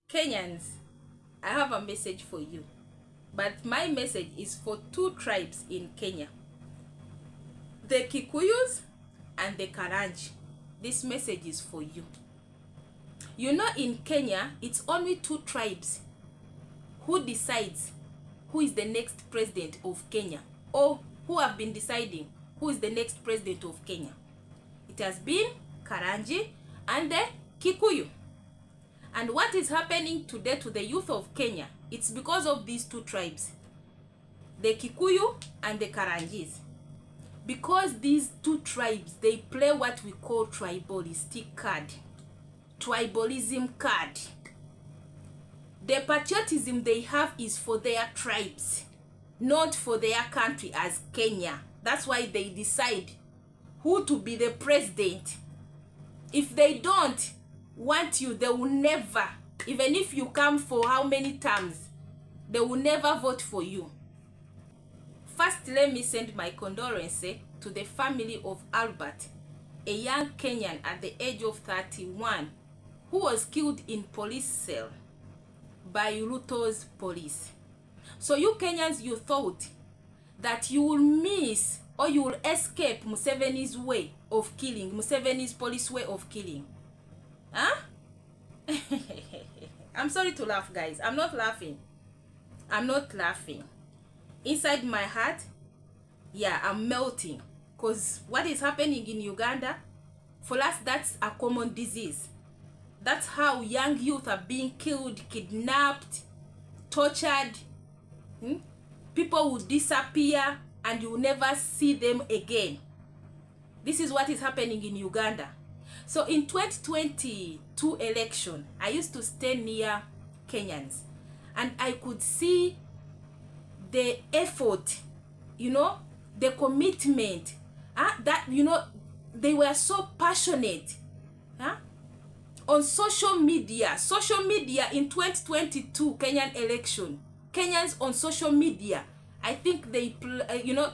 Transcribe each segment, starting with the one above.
Kenyans, I have a message for you. But my message is for two tribes in Kenya. The Kikuyus and the Karanji. This message is for you. You know, in Kenya, it's only two tribes who decides who is the next president of Kenya, or who have been deciding who is the next president of Kenya. It has been Karanji and the Kikuyu. And what is happening today to the youth of Kenya, it's because of these two tribes, the Kikuyu and the Karanjis. Because these two tribes, they play what we call tribalistic card, tribalism card. The patriotism they have is for their tribes, not for their country as Kenya. That's why they decide who to be the president. If they don't want you, they will never, even if you come for how many terms, they will never vote for you. First, let me send my condolences to the family of Albert, a young Kenyan at the age of 31, who was killed in police cell by Ruto's police. So you Kenyans, you thought that you will miss or you will escape Museveni's way of killing, Museveni's police way of killing. Huh? I'm sorry to laugh, guys. I'm not laughing. I'm not laughing. Inside my heart, yeah, I'm melting. Because what is happening in Uganda, for us, that's a common disease. That's how young youth are being killed, kidnapped, tortured. People will disappear and you will never see them again. This is what is happening in Uganda. So in 2022 election, I used to stay near Kenyans and I could see the effort, you know, the commitment, that, you know, they were so passionate on social media. Social media in 2022 Kenyan election, Kenyans on social media, I think they, you know,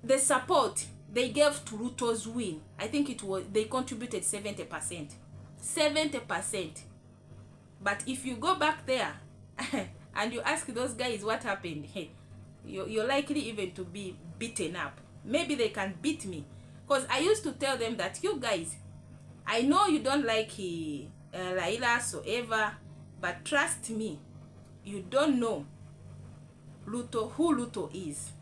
the support they gave to Ruto's win, I think it was, they contributed 70%. 70%. But if you go back there and you ask those guys what happened, you're likely even to be beaten up. Maybe they can beat me. Because I used to tell them that, you guys, I know you don't like Raila so ever, but trust me, you don't know Ruto, who Ruto is.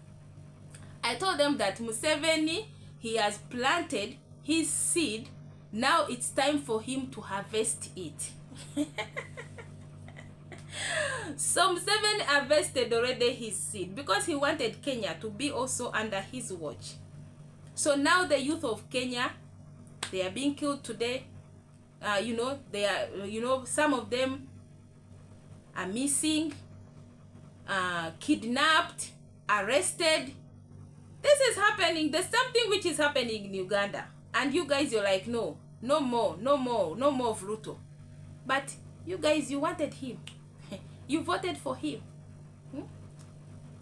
I told them that Museveni, he has planted his seed. Now it's time for him to harvest it. So Museveni harvested already his seed because he wanted Kenya to be also under his watch. So now the youth of Kenya, they are being killed today. You know, they are, you know, some of them are missing, kidnapped, arrested. This is happening. There's something which is happening in Uganda. And you guys, you're like, no, no more of Ruto. But you guys, you wanted him. You voted for him.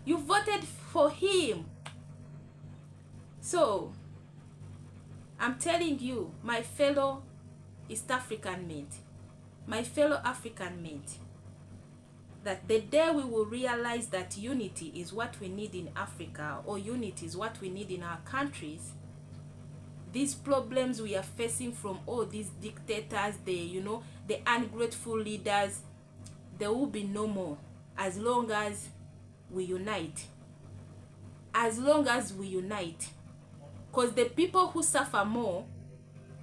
You voted for him. So, I'm telling you, my fellow East African mate, my fellow African mate, that the day we will realize that unity is what we need in Africa, or unity is what we need in our countries, these problems we are facing from all these dictators, the, you know, the ungrateful leaders, there will be no more as long as we unite. As long as we unite. Because the people who suffer more,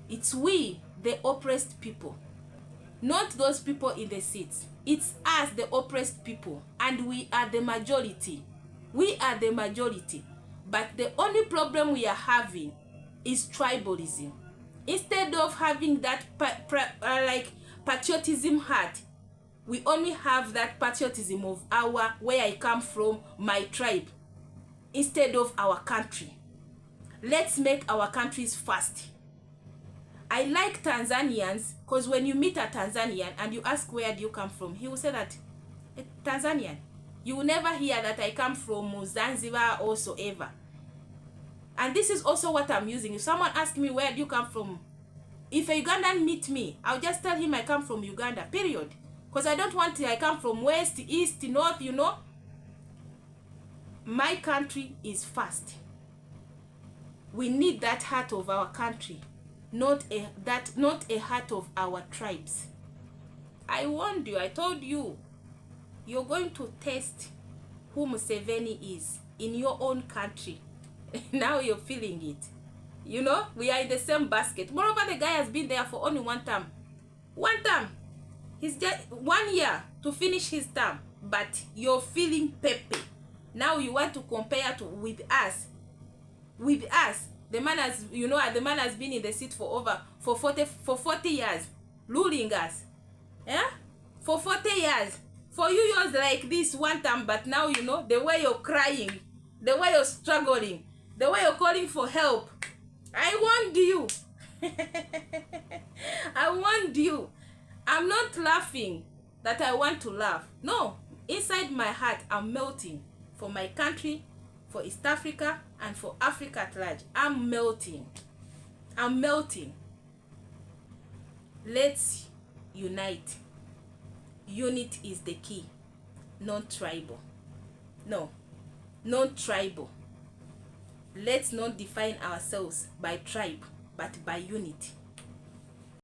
it's we, the oppressed people. Not those people in the seats. It's us, the oppressed people. And we are the majority. We are the majority. But the only problem we are having is tribalism. Instead of having that like patriotism heart, we only have that patriotism of our, where I come from, my tribe, instead of our country. Let's make our countries first. I like Tanzanians, because when you meet a Tanzanian and you ask where do you come from, he will say that, Tanzanian. You will never hear that I come from Zanzibar or so ever. And this is also what I'm using. If someone asks me where do you come from, If a Ugandan meet me, I'll just tell him I come from Uganda, period. Because I don't want I come from west, east, north, you know. My country is first. We need that heart of our country, not a heart of our tribes. I warned you, I told you, you're going to test who Museveni is in your own country. Now you're feeling it. You know, we are in the same basket. Moreover, the guy has been there for only one term. One term. He's just 1 year to finish his term. But you're feeling pepe. Now you want to compare with us. With us. The man has, you know, the man has been in the seat for 40 years. Ruling us. Yeah? For 40 years. For you, yours like this one time, but now, you know, the way you're crying, the way you're struggling, the way you're calling for help. I warned you. I warned you. I'm not laughing that I want to laugh. No. Inside my heart, I'm melting for my country, for East Africa, and for Africa at large. I'm melting. I'm melting. Let's unite. Unity is the key. Non-tribal. No. Non-tribal. Let's not define ourselves by tribe, but by unity.